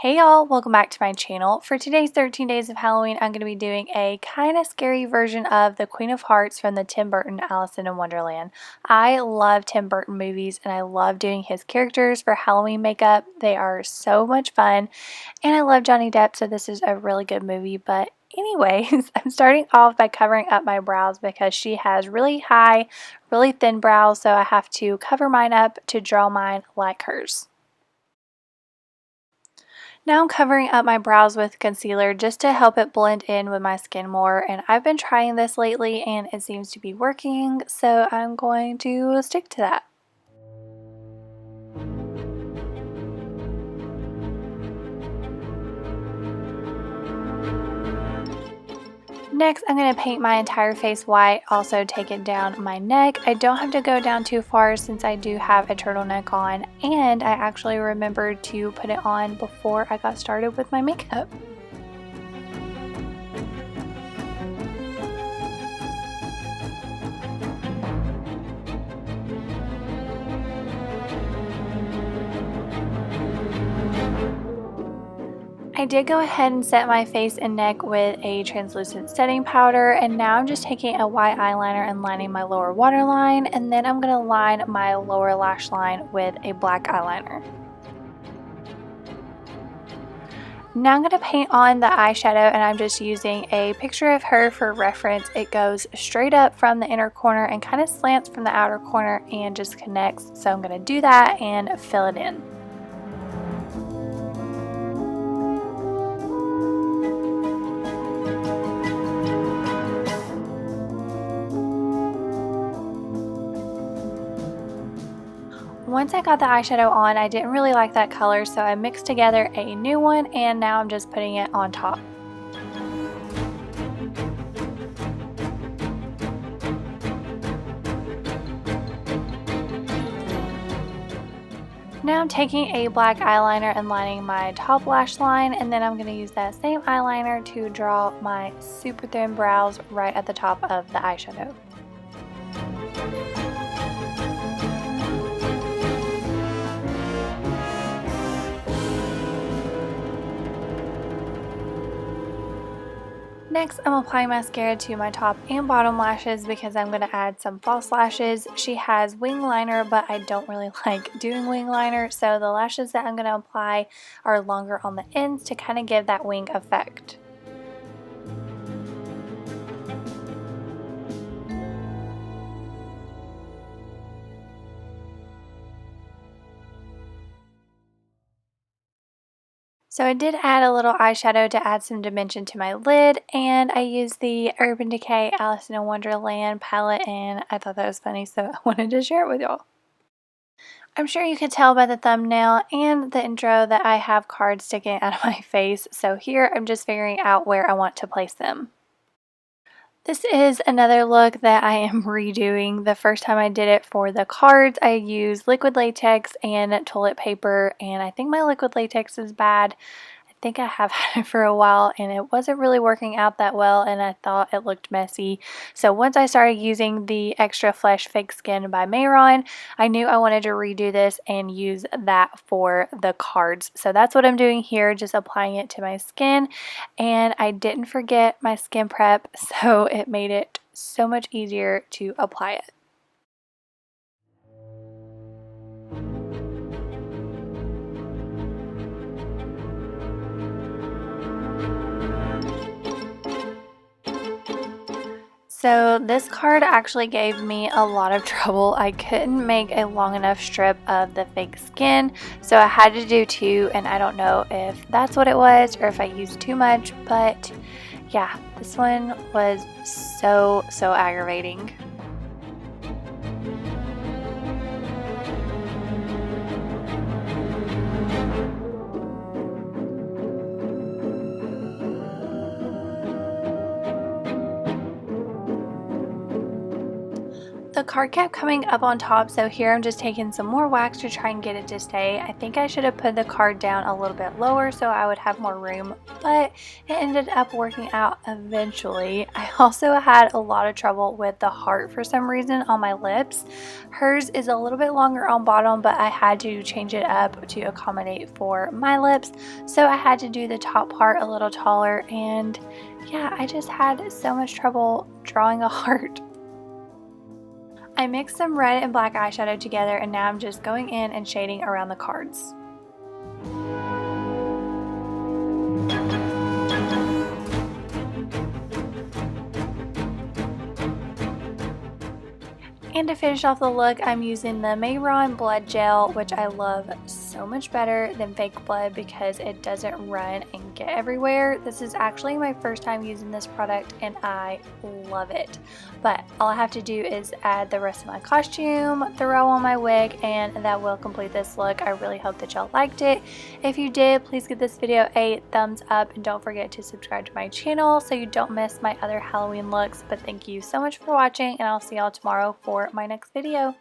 Hey y'all, welcome back to my channel. For today's 13 Days of Halloween, I'm going to be doing a kind of scary version of the Queen of Hearts from the Tim Burton Alice in Wonderland. I love Tim Burton movies and I love doing his characters for Halloween makeup. They are so much fun and I love Johnny Depp, so this is a really good movie. But anyways, I'm starting off by covering up my brows because she has really high, really thin brows, so I have to cover mine up to draw mine like hers. Now I'm covering up my brows with concealer just to help it blend in with my skin more, and I've been trying this lately and it seems to be working, so I'm going to stick to that. Next, I'm going to paint my entire face white, also take it down my neck. I don't have to go down too far since I do have a turtleneck on, and I actually remembered to put it on before I got started with my makeup. I did go ahead and set my face and neck with a translucent setting powder, and now I'm just taking a white eyeliner and lining my lower waterline, and then I'm going to line my lower lash line with a black eyeliner. Now I'm going to paint on the eyeshadow, and I'm just using a picture of her for reference. It goes straight up from the inner corner and kind of slants from the outer corner and just connects, so I'm going to do that and fill it in. Once I got the eyeshadow on, I didn't really like that color, so I mixed together a new one and now I'm just putting it on top. Now I'm taking a black eyeliner and lining my top lash line, and then I'm going to use that same eyeliner to draw my super thin brows right at the top of the eyeshadow. Next, I'm applying mascara to my top and bottom lashes because I'm going to add some false lashes. She has wing liner, but I don't really like doing wing liner, so the lashes that I'm going to apply are longer on the ends to kind of give that wing effect. So I did add a little eyeshadow to add some dimension to my lid, and I used the Urban Decay Alice in Wonderland palette, and I thought that was funny, so I wanted to share it with y'all. I'm sure you could tell by the thumbnail and the intro that I have cards sticking out of my face, so here I'm just figuring out where I want to place them. This is another look that I am redoing. The first time I did it for the cards, I used liquid latex and toilet paper, and I think my liquid latex is bad. I think I have had it for a while and it wasn't really working out that well, and I thought it looked messy. So once I started using the Extra Flesh Fake Skin by Mehron, I knew I wanted to redo this and use that for the cards. So that's what I'm doing here, just applying it to my skin, and I didn't forget my skin prep, so it made it so much easier to apply it. So this card actually gave me a lot of trouble. I couldn't make a long enough strip of the fake skin, so I had to do two, and I don't know if that's what it was or if I used too much, but yeah, this one was so aggravating. The The card kept coming up on top, so here I'm just taking some more wax to try and get it to stay. I think I should have put the card down a little bit lower so I would have more room, but it ended up working out eventually. I also had a lot of trouble with the heart for some reason on my lips. Hers is a little bit longer on bottom, but I had to change it up to accommodate for my lips, so I had to do the top part a little taller, and yeah, I just had so much trouble drawing a heart. I mixed some red and black eyeshadow together, and now I'm just going in and shading around the cards. And to finish off the look, I'm using the Mehron blood gel, which I love so much better than fake blood because it doesn't run and get everywhere. This is actually my first time using this product and I love it. But all I have to do is add the rest of my costume, throw on my wig, and that will complete this look. I really hope that y'all liked it. If you did, please give this video a thumbs up and don't forget to subscribe to my channel so you don't miss my other Halloween looks. But thank you so much for watching, and I'll see y'all tomorrow for my next video.